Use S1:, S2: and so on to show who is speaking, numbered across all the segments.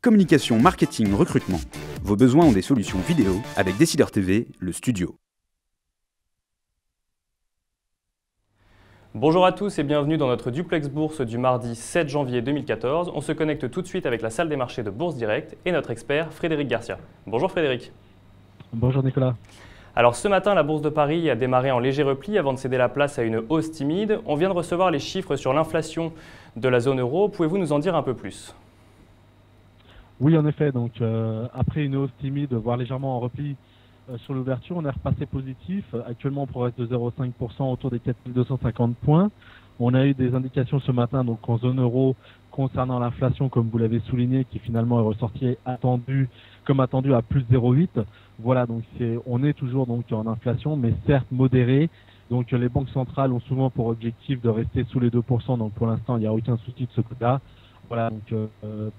S1: Communication, marketing, recrutement. Vos besoins ont des solutions vidéo avec Décideur TV, le studio.
S2: Bonjour à tous et bienvenue dans notre duplex bourse du mardi 7 janvier 2014. On se connecte tout de suite avec la salle des marchés de Bourse Direct et notre expert Frédéric Garcia. Bonjour Frédéric.
S3: Bonjour Nicolas.
S2: Alors ce matin, la Bourse de Paris a démarré en léger repli avant de céder la place à une hausse timide. On vient de recevoir les chiffres sur l'inflation de la zone euro. Pouvez-vous nous en dire un peu plus ?
S3: Oui, en effet. Donc, après une hausse timide, voire légèrement en repli sur l'ouverture, on est repassé positif. Actuellement, on progresse de 0,5% autour des 4250 points. On a eu des indications ce matin donc en zone euro concernant l'inflation, comme vous l'avez souligné, qui finalement est ressortie comme attendu à plus 0,8. Voilà, donc on est toujours donc en inflation, mais certes modérée. Donc les banques centrales ont souvent pour objectif de rester sous les 2%. Donc pour l'instant, il n'y a aucun souci de ce côté-là. Voilà, donc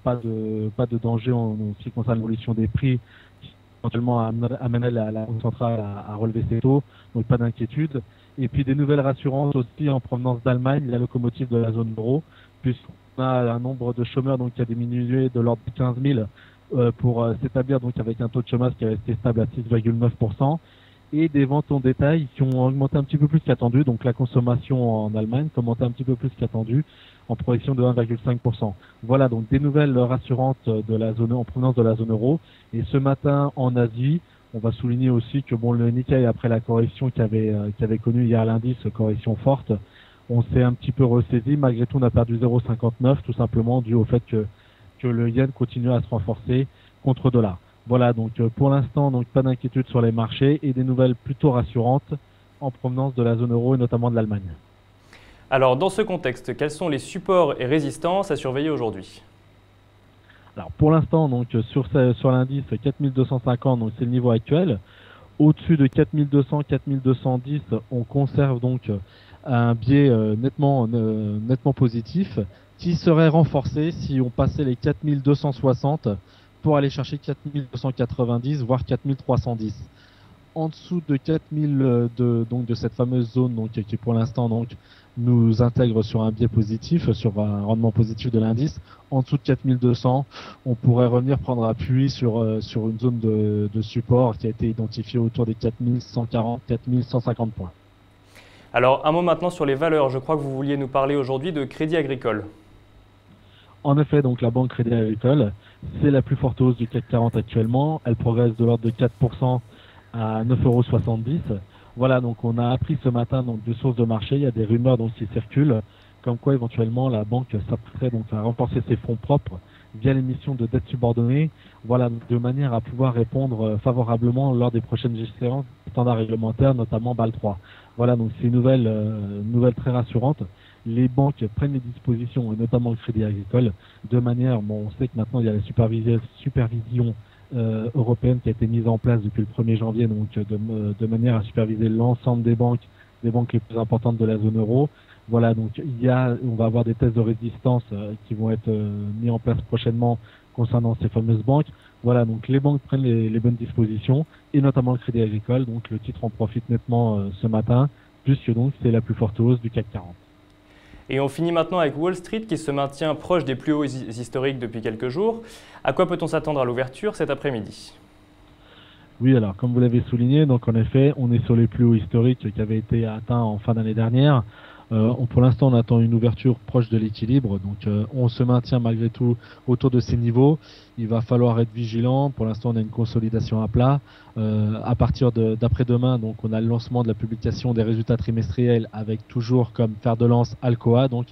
S3: pas de danger en ce qui concerne l'évolution des prix, qui éventuellement amènerait la banque centrale à relever ses taux. Donc pas d'inquiétude. Et puis des nouvelles rassurances aussi en provenance d'Allemagne, la locomotive de la zone euro, puisqu'on a un nombre de chômeurs donc qui a diminué de l'ordre de 15 000 pour s'établir donc avec un taux de chômage qui est resté stable à 6,9%. Et des ventes en détail qui ont augmenté un petit peu plus qu'attendu. Donc la consommation en Allemagne a augmenté un petit peu plus qu'attendu en projection de 1,5%. Voilà, donc des nouvelles rassurantes de la zone en provenance de la zone euro. Et ce matin en Asie, on va souligner aussi que le Nikkei, après la correction qu'avait connue hier lundi, cette correction forte, on s'est un petit peu ressaisi. Malgré tout, on a perdu 0,59, tout simplement dû au fait que le yen continue à se renforcer contre le dollar. Voilà, donc pour l'instant, donc pas d'inquiétude sur les marchés et des nouvelles plutôt rassurantes en provenance de la zone euro et notamment de l'Allemagne.
S2: Alors dans ce contexte, quels sont les supports et résistances à surveiller aujourd'hui ?
S3: Alors pour l'instant, donc sur l'indice 4250, donc c'est le niveau actuel. Au-dessus de 4200, 4210, on conserve donc un biais nettement positif qui serait renforcé si on passait les 4260 pour aller chercher 4290 voire 4310. En dessous de 4000 donc de cette fameuse zone donc qui pour l'instant donc nous intègre sur un biais positif, sur un rendement positif de l'indice. En dessous de 4200, on pourrait revenir prendre appui sur une zone de support qui a été identifiée autour des 4140, 4150 points.
S2: Alors un mot maintenant sur les valeurs. Je crois que vous vouliez nous parler aujourd'hui de Crédit Agricole.
S3: En effet, donc la banque Crédit Agricole, c'est la plus forte hausse du CAC 40 actuellement. Elle progresse de l'ordre de 4% à 9,70 €. Voilà, donc on a appris ce matin donc de sources de marché, il y a des rumeurs donc qui circulent, comme quoi éventuellement la banque s'apprêterait donc à renforcer ses fonds propres via l'émission de dettes subordonnées, voilà, de manière à pouvoir répondre favorablement lors des prochaines échéances standards réglementaires, notamment Bâle 3. Voilà, donc c'est une nouvelle très rassurante. Les banques prennent les dispositions, et notamment le Crédit Agricole, de manière, on sait que maintenant il y a la supervision européenne qui a été mise en place depuis le 1er janvier, donc de manière à superviser l'ensemble des banques les plus importantes de la zone euro. Voilà, donc on va avoir des tests de résistance qui vont être mis en place prochainement concernant ces fameuses banques. Voilà, donc les banques prennent les bonnes dispositions, et notamment le Crédit Agricole, donc le titre en profite nettement ce matin, puisque donc c'est la plus forte hausse du CAC 40.
S2: Et on finit maintenant avec Wall Street qui se maintient proche des plus hauts historiques depuis quelques jours. À quoi peut-on s'attendre à l'ouverture cet après-midi ?
S3: Oui, alors comme vous l'avez souligné, donc en effet, on est sur les plus hauts historiques qui avaient été atteints en fin d'année dernière. Pour l'instant, on attend une ouverture proche de l'équilibre, donc on se maintient malgré tout autour de ces niveaux. Il va falloir être vigilant. Pour l'instant, on a une consolidation à plat. À partir d'après-demain, donc on a le lancement de la publication des résultats trimestriels avec toujours comme fer de lance Alcoa, donc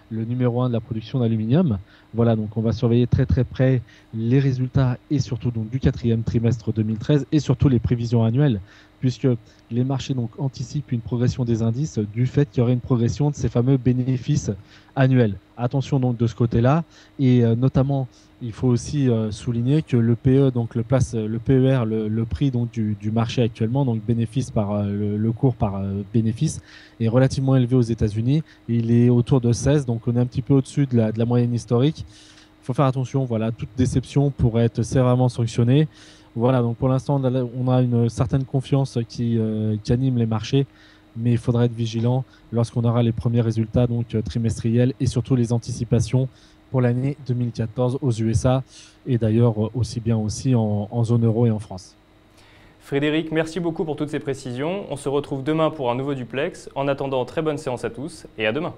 S3: le numéro 1 de la production d'aluminium. Voilà, donc on va surveiller très très près les résultats et surtout donc du 4e trimestre 2013 et surtout les prévisions annuelles, puisque les marchés donc anticipent une progression des indices du fait qu'il y aurait une progression de ces fameux bénéfices annuels. Attention donc de ce côté-là, et notamment il faut aussi souligner que le PE, donc le PER, le prix donc du marché actuellement, donc bénéfice par le cours par bénéfice, est relativement élevé aux États-Unis. Il est autour de 16, donc on est un petit peu au-dessus de la moyenne historique. Il faut faire attention, voilà, toute déception pourrait être sévèrement sanctionnée. Voilà, donc pour l'instant, on a une certaine confiance qui anime les marchés, mais il faudra être vigilant lorsqu'on aura les premiers résultats donc trimestriels et surtout les anticipations pour l'année 2014 aux USA et d'ailleurs aussi bien aussi en zone euro et en France.
S2: Frédéric, merci beaucoup pour toutes ces précisions. On se retrouve demain pour un nouveau duplex. En attendant, très bonne séance à tous et à demain.